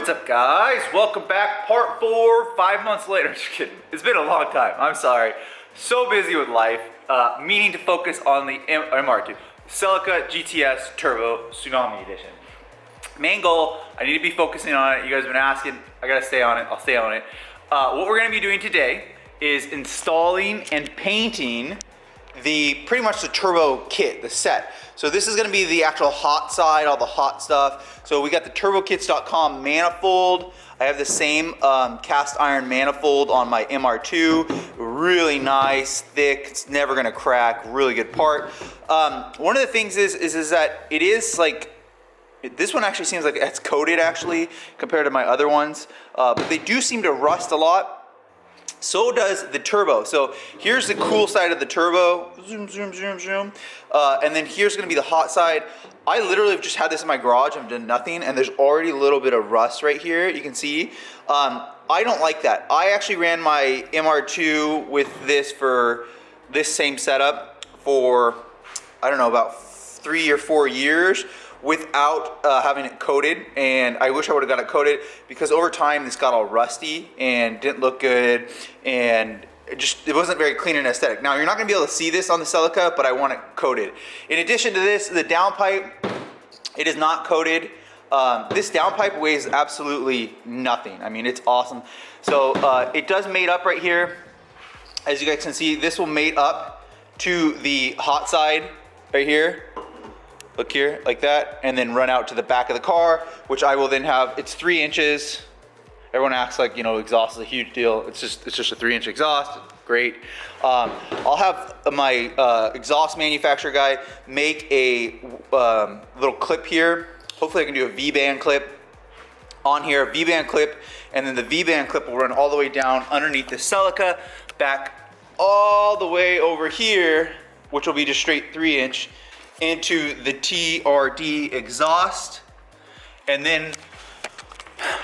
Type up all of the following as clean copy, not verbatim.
What's up, guys? Welcome back, part 4, 5 months later. Just kidding. It's been a long time. I'm sorry. So busy with life, meaning to focus on the MR2 Celica GTS Turbo Tsunami Edition. Main goal, I need to be focusing on it. You guys have been asking. I gotta stay on it. I'll stay on it. What we're gonna be doing today is installing and painting pretty much the turbo kit, the set. So this is gonna be the actual hot side, all the hot stuff. So we got the turbokits.com manifold. I have the same cast iron manifold on my MR2. Really nice, thick, it's never gonna crack, really good part. One of the things is that it is like, this one actually seems like it's coated actually compared to my other ones, but they do seem to rust a lot. So does the turbo. So here's the cool side of the turbo. Zoom, zoom, zoom, zoom. And then here's gonna be the hot side. I literally have just had this in my garage. I've done nothing, and there's already a little bit of rust right here. You can see. I don't like that. I actually ran my MR2 with this for this same setup for, I don't know, about 3 or 4 years without having it coated, and I wish I would have got it coated because over time this got all rusty and didn't look good, and it wasn't very clean and aesthetic. Now you're not gonna be able to see this on the Celica, but I want it coated. In addition to this, the downpipe, it is not coated. This downpipe weighs absolutely nothing. I mean, it's awesome. So it does mate up right here. As you guys can see, this will mate up to the hot side right here. Look here, like that, and then run out to the back of the car, which I will then have. It's 3 inches. Everyone acts like, you know, exhaust is a huge deal. It's just a 3-inch exhaust. Great. I'll have my exhaust manufacturer guy make a little clip here. Hopefully I can do a V-band clip on here, a V-band clip, and then the V-band clip will run all the way down underneath the Celica, back all the way over here, which will be just straight 3-inch, into the TRD exhaust. And then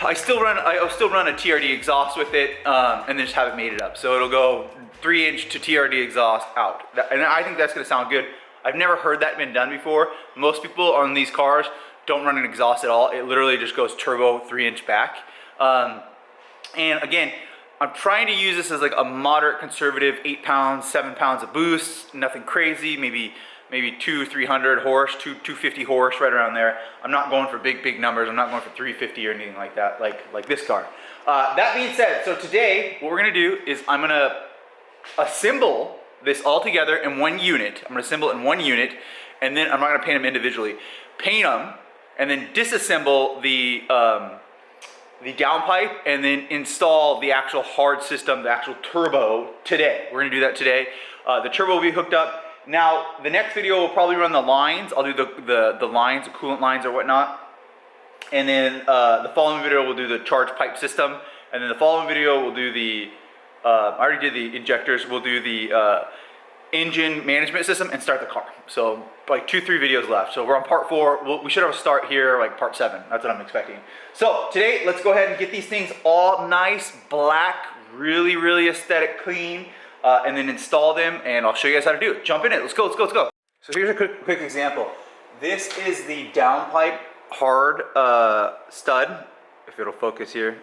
I'll still run a TRD exhaust with it, and then just have it mated up. So it'll go 3-inch to TRD exhaust out. And I think that's gonna sound good. I've never heard that been done before. Most people on these cars don't run an exhaust at all. It literally just goes turbo 3-inch back. And again, I'm trying to use this as like a moderate conservative 8 pounds, 7 pounds of boost, nothing crazy, maybe 200-300 horse, 250 horse, right around there. I'm not going for big numbers. I'm not going for 350 or anything like that, like this car. That being said, so today what we're gonna do is I'm gonna assemble this all together in one unit. I'm gonna assemble it in one unit, and then I'm not gonna paint them individually. Paint them, and then disassemble the downpipe, and then install the actual hard system, the actual turbo today. We're gonna do that today. The turbo will be hooked up. Now, the next video will probably run the lines. I'll do the lines, the coolant lines or whatnot. And then the following video we'll do the charge pipe system. And then the following video we'll do the, I already did the injectors, we'll do the engine management system and start the car. So like 2-3 videos left. So we're on part 4. We should have a start here, like part 7. That's what I'm expecting. So today, let's go ahead and get these things all nice, black, really aesthetic, clean. And then install them, and I'll show you guys how to do it. Jump in it, let's go. So here's a quick example. This is the downpipe hard stud, if it'll focus here.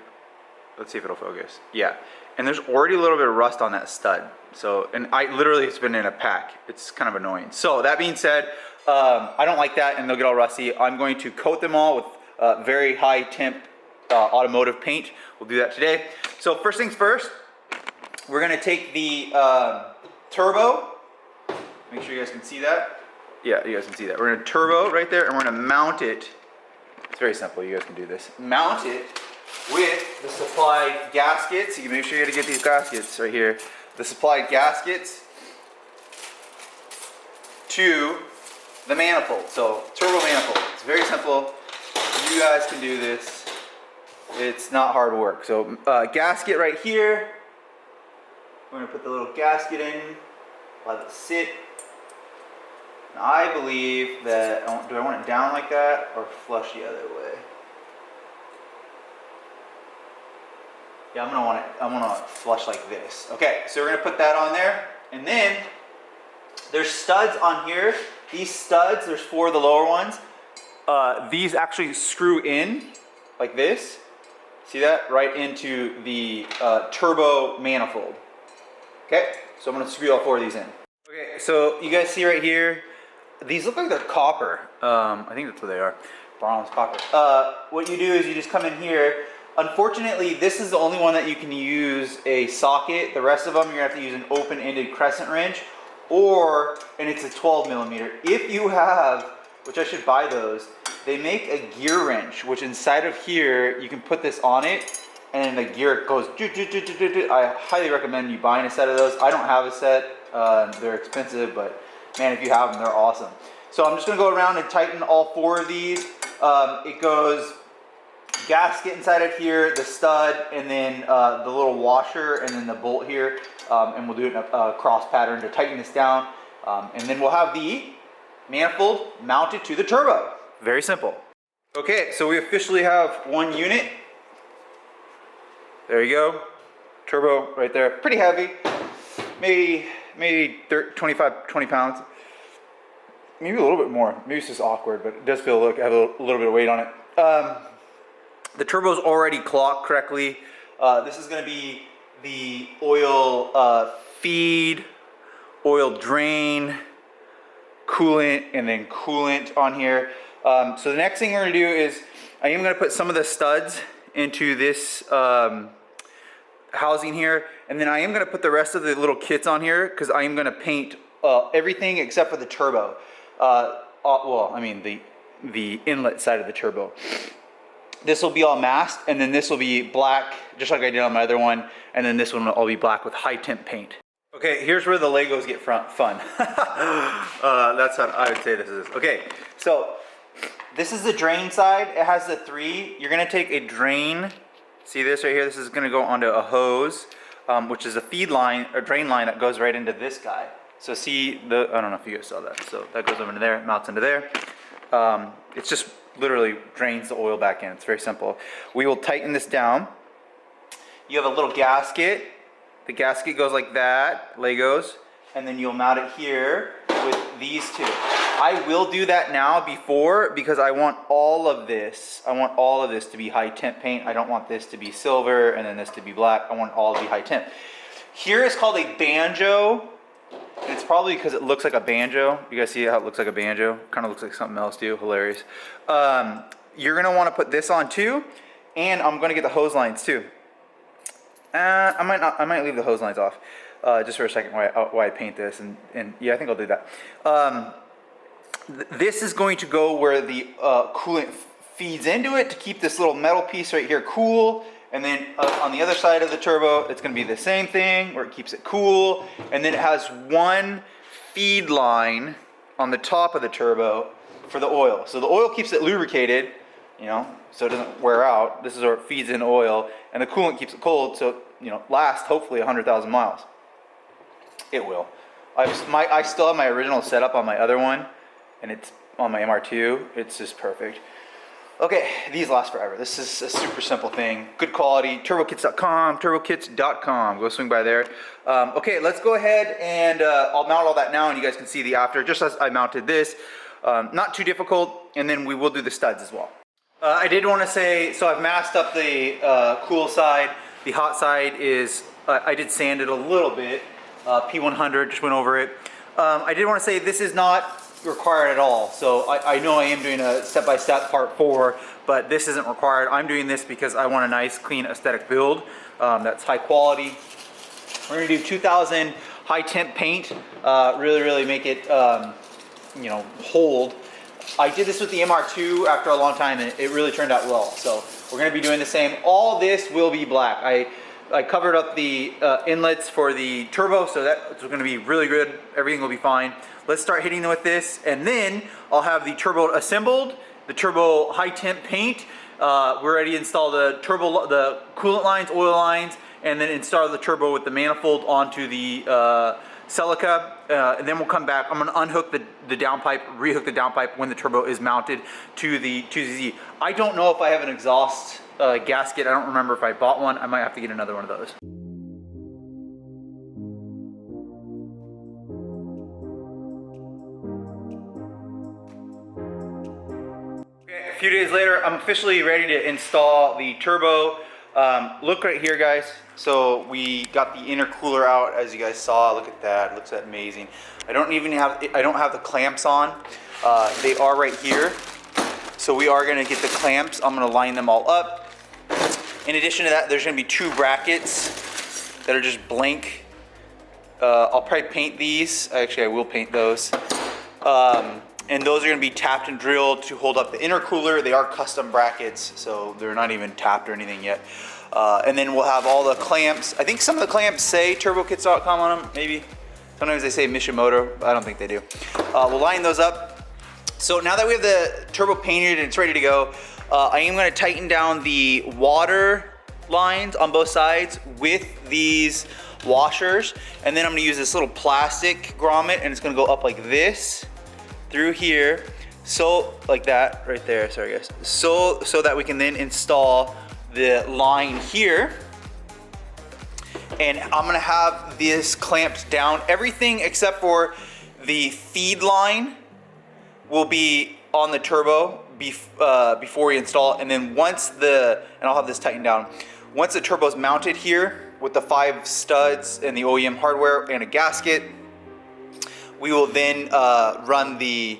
Let's see if it'll focus. Yeah, and there's already a little bit of rust on that stud. So, and it's been in a pack. It's kind of annoying. So that being said, I don't like that, and they'll get all rusty. I'm going to coat them all with very high temp automotive paint. We'll do that today. So first things first, we're gonna take the turbo. Make sure you guys can see that. Yeah, you guys can see that. We're gonna turbo right there, and we're gonna mount it. It's very simple, you guys can do this. Mount it with the supplied gaskets. You can make sure you gotta get these gaskets right here. The supplied gaskets to the manifold. So, turbo manifold. It's very simple. You guys can do this. It's not hard work. So, gasket right here. We're gonna put the little gasket in, let it sit. And I believe that, do I want it down like that or flush the other way? Yeah, I want it flush like this. Okay, so we're gonna put that on there. And then there's studs on here. These studs, there's 4 of the lower ones. These actually screw in like this. See that? Right into the turbo manifold. Okay, so I'm gonna screw all 4 of these in. Okay, so you guys see right here, these look like they're copper. I think that's what they are. Bronze, copper. What you do is you just come in here. Unfortunately, this is the only one that you can use a socket. The rest of them, you're gonna have to use an open-ended crescent wrench, and it's a 12 millimeter. If you have, which I should buy those, they make a gear wrench, which inside of here, you can put this on it, and the gear goes, I highly recommend you buying a set of those. I don't have a set, they're expensive, but man, if you have them, they're awesome. So I'm just gonna go around and tighten all 4 of these. It goes gasket inside of here, the stud, and then the little washer, and then the bolt here, and we'll do it in a cross pattern to tighten this down, and then we'll have the manifold mounted to the turbo. Very simple. Okay, so we officially have 1 unit. There you go, turbo right there. Pretty heavy, maybe 20 pounds. Maybe a little bit more. Maybe it's just awkward, but it does feel like I have a little bit of weight on it. The turbo's already clocked correctly. This is gonna be the oil feed, oil drain, coolant, and then coolant on here. So the next thing we're gonna do is I am gonna put some of the studs into this housing here, and then I am gonna put the rest of the little kits on here because I am gonna paint everything except for the turbo. Well, I mean the inlet side of the turbo. This will be all masked, and then this will be black, just like I did on my other one, and then this one will all be black with high temp paint. Okay, here's where the Legos get fun. That's how I would say this is. Okay, so this is the drain side. It has the 3. You're gonna take a drain. See this right here? This is gonna go onto a hose, which is a feed line, or drain line that goes right into this guy. So see the, I don't know if you guys saw that. So that goes over into there, mounts into there. It's just literally drains the oil back in. It's very simple. We will tighten this down. You have a little gasket. The gasket goes like that, Legos, and then you'll mount it here with these 2. I will do that now before because I want all of this. I want all of this to be high temp paint. I don't want this to be silver and then this to be black. I want all to be high temp. Here is called a banjo. And it's probably because it looks like a banjo. You guys see how it looks like a banjo? Kind of looks like something else too. Hilarious. You're gonna want to put this on too, and I'm gonna get the hose lines too. I might leave the hose lines off just for a second while I paint this, and yeah, I think I'll do that. This is going to go where the coolant feeds into it to keep this little metal piece right here cool. And then on the other side of the turbo, it's gonna be the same thing where it keeps it cool. And then it has 1 feed line on the top of the turbo for the oil. So the oil keeps it lubricated, you know, so it doesn't wear out. This is where it feeds in oil, and the coolant keeps it cold, so you know, lasts hopefully 100,000 miles. It will. I still have my original setup on my other one, and it's on my MR2. It's just perfect. Okay, these last forever. This is a super simple thing. Good quality. Turbokits.com, turbokits.com. Go swing by there. Okay, let's go ahead and I'll mount all that now, and you guys can see the after, just as I mounted this. Not too difficult, and then we will do the studs as well. I did want to say, so I've masked up the cool side. The hot side is, I did sand it a little bit. P100, just went over it. I did want to say this is not required at all. So I know I am doing a step-by-step part 4, but this isn't required. I'm doing this because I want a nice, clean, aesthetic build that's high quality. We're gonna do 2000 high temp paint, really make it, you know, hold. I did this with the MR2 after a long time, and it really turned out well. So we're gonna be doing the same. All this will be black. I covered up the inlets for the turbo, so that's gonna be really good. Everything will be fine. Let's start hitting them with this, and then I'll have the turbo assembled, the turbo high temp paint. We're already installed the turbo, the coolant lines, oil lines, and then install the turbo with the manifold onto the Celica, and then we'll come back. I'm gonna unhook the downpipe, rehook the downpipe when the turbo is mounted to the 2ZZ. I don't know if I have an exhaust gasket. I don't remember if I bought one. I might have to get another one of those. Okay, a few days later, I'm officially ready to install the turbo. Look right here, guys. So we got the intercooler out, as you guys saw. Look at that. It looks amazing. I don't have the clamps on. They are right here. So we are gonna get the clamps. I'm gonna line them all up. In addition to that, there's gonna be 2 brackets that are just blank. I'll probably paint these. Actually, I will paint those. And those are gonna be tapped and drilled to hold up the intercooler. They are custom brackets, so they're not even tapped or anything yet. And then we'll have all the clamps. I think some of the clamps say turbokits.com on them, maybe. Sometimes they say Mishimoto, but I don't think they do. We'll line those up. So now that we have the turbo painted and it's ready to go, I am gonna tighten down the water lines on both sides with these washers. And then I'm gonna use this little plastic grommet and it's gonna go up like this through here. So like that right there, sorry guys. So that we can then install the line here. And I'm gonna have this clamped down. Everything except for the feed line will be on the turbo before we install it. And then and I'll have this tightened down. Once the turbo is mounted here with the 5 studs and the OEM hardware and a gasket, we will then run the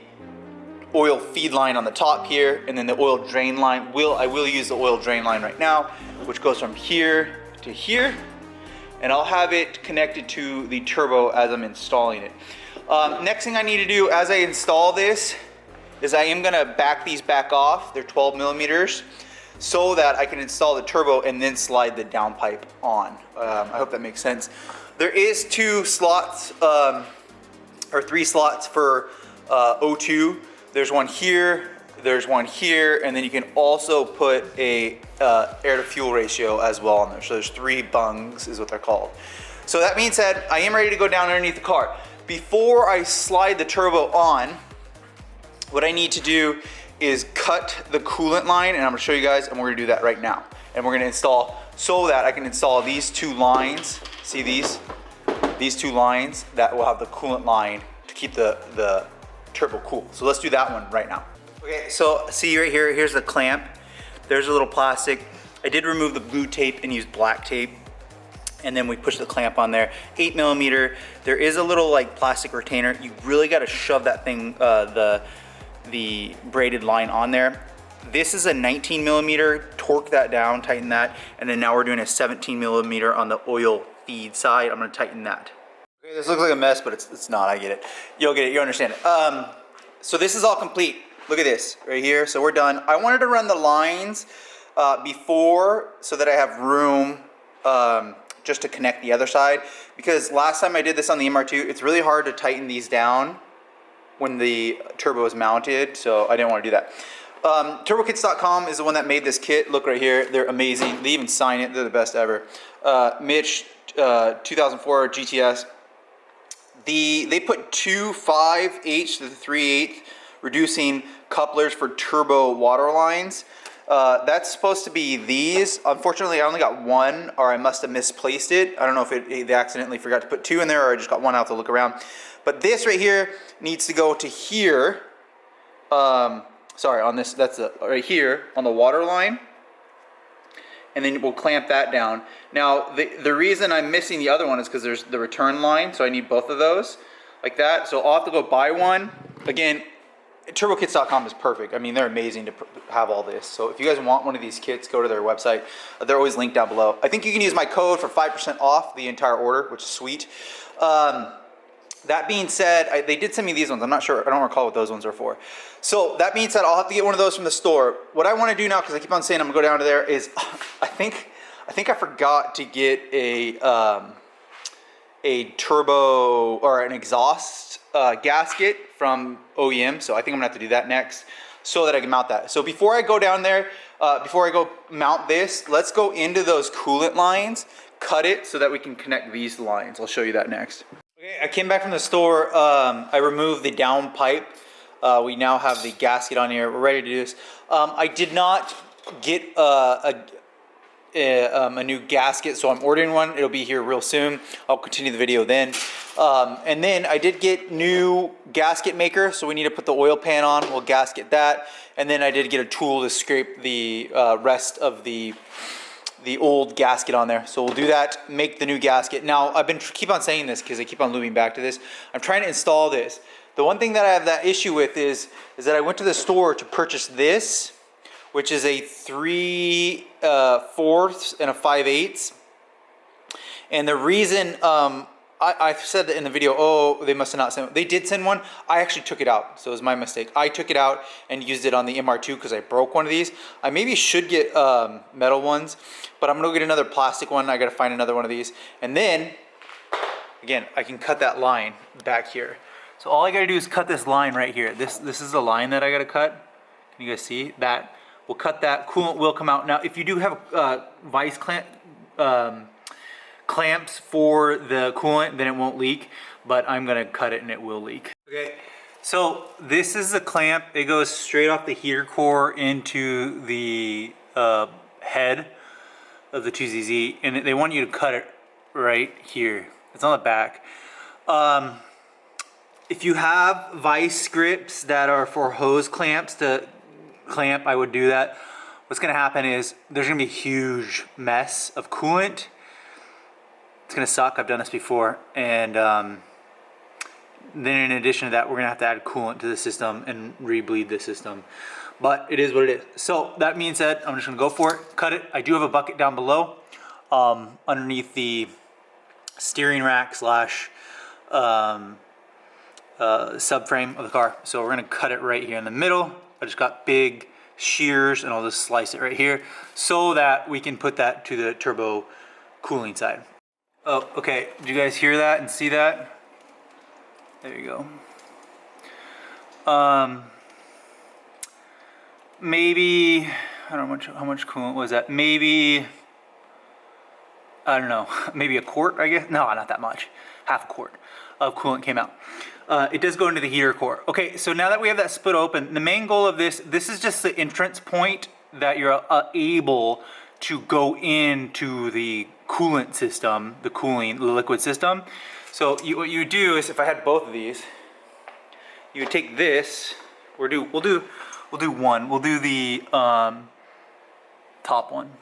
oil feed line on the top here, and then the oil drain line. I will use the oil drain line right now, which goes from here to here. And I'll have it connected to the turbo as I'm installing it. Next thing I need to do as I install this is I am gonna back these back off. They're 12 millimeters so that I can install the turbo and then slide the downpipe on. I hope that makes sense. There is 2 slots, or 3 slots for O2. There's one here, there's one here, and then you can also put a air to fuel ratio as well on there. So there's 3 bungs is what they're called. So that being said, I am ready to go down underneath the car. Before I slide the turbo on, what I need to do is cut the coolant line, and I'm gonna show you guys, and we're gonna do that right now. And we're gonna install, so that I can install these 2 lines. See these? These 2 lines that will have the coolant line to keep the turbo cool. So let's do that one right now. Okay, so see right here, here's the clamp. There's a little plastic. I did remove the blue tape and use black tape. And then we push the clamp on there. 8 millimeter. There is a little like plastic retainer. You really gotta shove that thing, the braided line on there. This is a 19 millimeter, torque that down, tighten that. And then now we're doing a 17 millimeter on the oil feed side. I'm gonna tighten that. Okay, this looks like a mess, but it's not, I get it. You'll get it, you understand it. So this is all complete. Look at this right here, so we're done. I wanted to run the lines before so that I have room just to connect the other side, because last time I did this on the MR2, it's really hard to tighten these down when the turbo is mounted, so I didn't want to do that. Turbokits.com is the one that made this kit. Look right here, they're amazing. They even sign it, they're the best ever. Mitch, 2004 GTS. They put 2 5/8 to 3/8 reducing couplers for turbo water lines. That's supposed to be these. Unfortunately, I only got 1, or I must have misplaced it. I don't know if they accidentally forgot to put 2 in there, or I just got 1 out to look around. But this right here needs to go to here. Sorry, on this, that's right here on the water line. And then we'll clamp that down. Now, the reason I'm missing the other one is because there's the return line, so I need both of those, like that. So I'll have to go buy one. Again, turbokits.com is perfect. I mean, they're amazing to have all this. So if you guys want one of these kits, go to their website. They're always linked down below. I think you can use my code for 5% off the entire order, which is sweet. That being said, they did send me these ones. I'm not sure. I don't recall what those ones are for. So that being said, I'll have to get one of those from the store. What I want to do now, because I keep on saying I'm going to go down to there, is I think I forgot to get a turbo or an exhaust gasket from OEM. So I think I'm going to have to do that next so that I can mount that. So before I go down there, before I go mount this, let's go into those coolant lines, cut it so that we can connect these lines. I'll show you that next. Okay, I came back from the store. I removed the down pipe. We now have the gasket on here. We're ready to do this. I did not get a new gasket, so I'm ordering one. It'll be here real soon. I'll continue the video then. And then I did get new gasket maker, so we need to put the oil pan on. We'll gasket that. And then I did get a tool to scrape the rest of the the old gasket on there. So we'll do that, make the new gasket. Now, I've been keep on saying this because I keep on looping back to this. I'm trying to install this. The one thing that I have that issue with is that I went to the store to purchase this, which is a 3/4 and a 5/8. And the reason, I said that in the video, oh, they must have not sent one. They did send one. I actually took it out, so it was my mistake. I took it out and used it on the MR2 because I broke one of these. I maybe should get metal ones, but I'm gonna go get another plastic one. I gotta find another one of these. And then, again, I can cut that line back here. So all I gotta do is cut this line right here. This is the line that I gotta cut. Can you guys see that? We'll cut that, coolant will come out. Now, if you do have vice clamps for the coolant, then it won't leak, but I'm gonna cut it and it will leak. Okay, so this is the clamp. It goes straight off the heater core into the head of the 2ZZ, and they want you to cut it right here. It's on the back. If you have vice grips that are for hose clamps to clamp, I would do that. What's gonna happen is there's gonna be a huge mess of coolant. It's gonna suck. I've done this before, and then in addition to that, we're gonna have to add coolant to the system and re-bleed the system. But it is what it is. So that being said, I'm just gonna go for it, cut it. I do have a bucket down below, underneath the steering rack slash subframe of the car. So we're gonna cut it right here in the middle. I just got big shears and I'll just slice it right here so that we can put that to the turbo cooling side. Oh, okay, did you guys hear that and see that? There you go. Maybe, I don't know how much coolant was that? Maybe, I don't know, maybe a quart, I guess? No, not that much. Half a quart of coolant came out. It does go into the heater core. Okay, so now that we have that split open, the main goal of this is just the entrance point that you're able to go into the coolant system, the liquid system. So what you do is, if I had both of these, you would take this. We'll do one. We'll do the top one,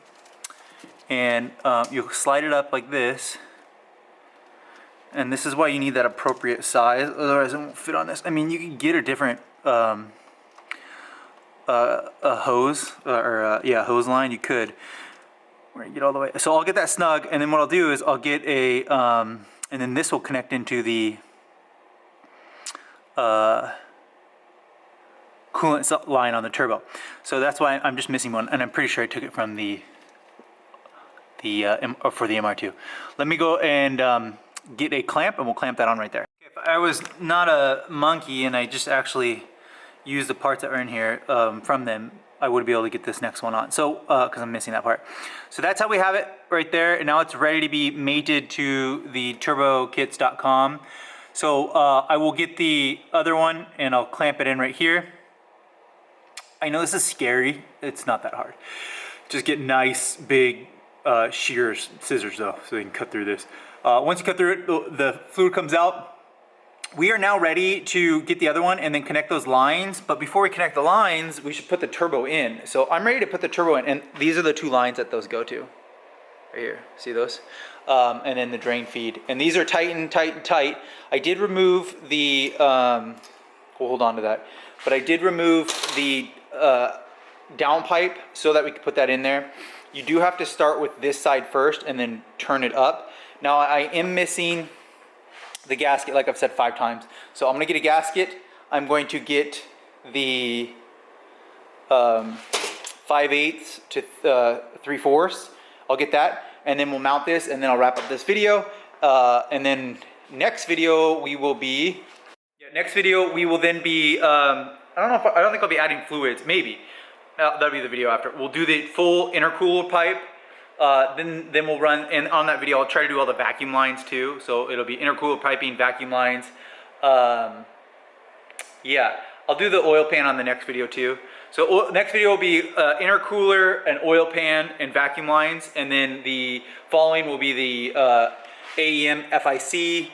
and you'll slide it up like this. And this is why you need that appropriate size, otherwise it won't fit on this. I mean, you can get a different a hose, hose line. You could. We're gonna get all the way. So I'll get that snug, and then what I'll do is I'll get a, and then this will connect into the coolant line on the turbo. So that's why I'm just missing one, and I'm pretty sure I took it from for the MR2. Let me go and get a clamp, and we'll clamp that on right there. If I was not a monkey and I just actually used the parts that are in here from them, I would be able to get this next one on. So, because I'm missing that part. So that's how we have it right there, and now it's ready to be mated to the turbokits.com. So I will get the other one and I'll clamp it in right here. I know this is scary. It's not that hard. Just get nice big scissors though, so they can cut through this. Once you cut through it, the fluid comes out. We are now ready to get the other one and then connect those lines. But before we connect the lines, we should put the turbo in. So I'm ready to put the turbo in, and these are the two lines that those go to. Right here, see those? And then the drain feed. And these are tight and tight and tight. I did remove the, we'll hold on to that. But I did remove the down pipe so that we could put that in there. You do have to start with this side first and then turn it up. Now I am missing the gasket, like I've said 5 times. So I'm gonna get a gasket. I'm going to get the 5/8 to 3/4. I'll get that, and then we'll mount this, and then I'll wrap up this video. And then next video we will be, then be, I don't think I'll be adding fluids, maybe. That'll be the video after. We'll do the full intercooler pipe. Then we'll run, and on that video I'll try to do all the vacuum lines too. So it'll be intercooler piping, vacuum lines. Yeah, I'll do the oil pan on the next video too. So next video will be intercooler, and oil pan, and vacuum lines, and then the following will be the AEM FIC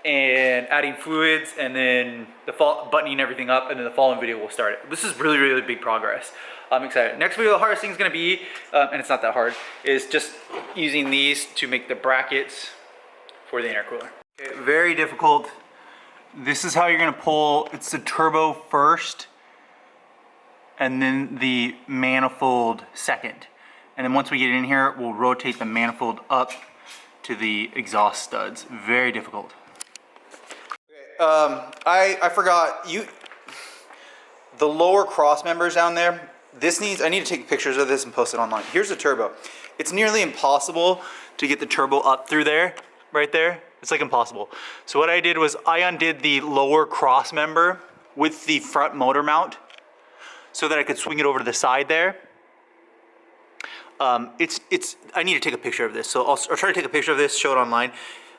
and adding fluids, and then buttoning everything up, and then the following video will start it. This is really, really big progress. I'm excited. Next video, the hardest thing is gonna be, and it's not that hard, is just using these to make the brackets for the intercooler. Okay, very difficult. This is how you're gonna pull, it's the turbo first, and then the manifold second. And then once we get in here, we'll rotate the manifold up to the exhaust studs. Very difficult. Okay, I forgot, the lower cross members down there, I need to take pictures of this and post it online. Here's the turbo. It's nearly impossible to get the turbo up through there, right there. It's like impossible. So what I did was I undid the lower cross member with the front motor mount so that I could swing it over to the side there. I need to take a picture of this. So I'll try to take a picture of this, show it online.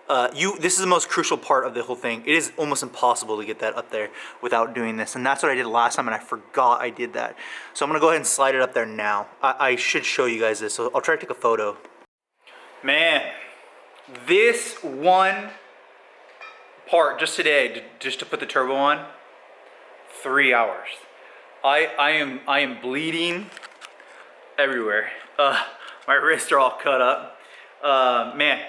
This is the most crucial part of the whole thing. It is almost impossible to get that up there without doing this. And that's what I did last time, and I forgot I did that. So I'm gonna go ahead and slide it up there now. I should show you guys this, so I'll try to take a photo. Man, this one part just today, just to put the turbo on, 3 hours. I am bleeding everywhere. My wrists are all cut up. Man.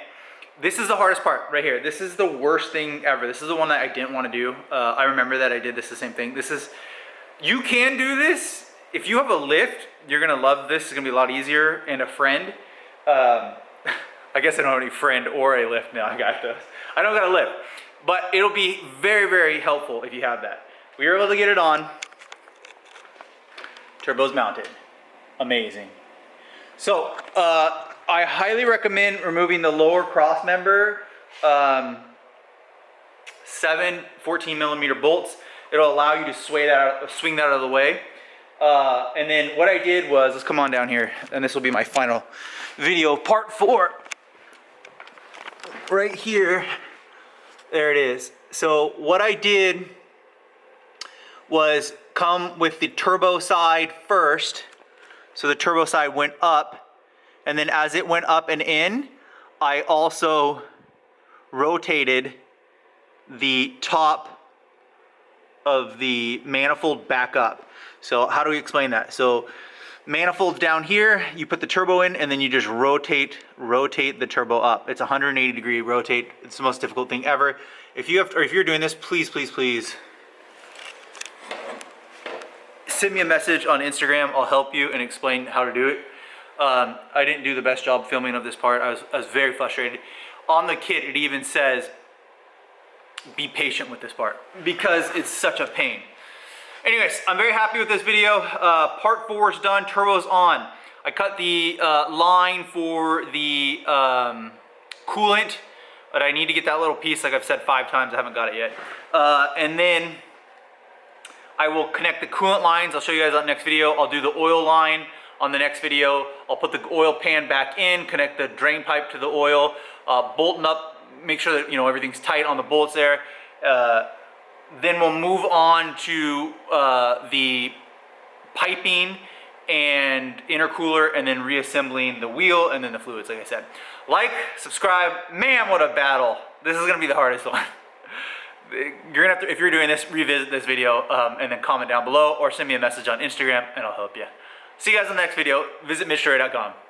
This is the hardest part right here. This is the worst thing ever. This is the one that I didn't want to do. I remember that I did the same thing. You can do this. If you have a lift, you're gonna love this. It's gonna be a lot easier. And a friend. I guess I don't have any friend or a lift now. I don't got a lift. But it'll be very, very helpful if you have that. We were able to get it on. Turbo's mounted. Amazing. So, I highly recommend removing the lower cross member, 7 14mm bolts. It'll allow you to swing that out of the way. And then what I did was, let's come on down here, and this will be my final video, part 4. Right here, there it is. So what I did was come with the turbo side first. So the turbo side went up. And then as it went up and in, I also rotated the top of the manifold back up. So how do we explain that? So manifold's down here, you put the turbo in, and then you just rotate the turbo up. It's a 180-degree rotate. It's the most difficult thing ever. If you're doing this, please send me a message on Instagram. I'll help you and explain how to do it. I didn't do the best job filming of this part. I was very frustrated. On the kit, it even says, be patient with this part because it's such a pain. Anyways, I'm very happy with this video. Part 4 is done, turbo's on. I cut the line for the coolant, but I need to get that little piece, like I've said 5 times, I haven't got it yet. And then I will connect the coolant lines. I'll show you guys on the next video. I'll do the oil line on the next video. I'll put the oil pan back in, connect the drain pipe to the oil, bolting up, make sure that everything's tight on the bolts there. Then we'll move on to the piping and intercooler, and then reassembling the wheel and then the fluids, like I said. Like, subscribe. Man, what a battle. This is gonna be the hardest one. You're gonna have to, if you're doing this, revisit this video and then comment down below or send me a message on Instagram and I'll help you. See you guys in the next video. Visit MitchDore.com.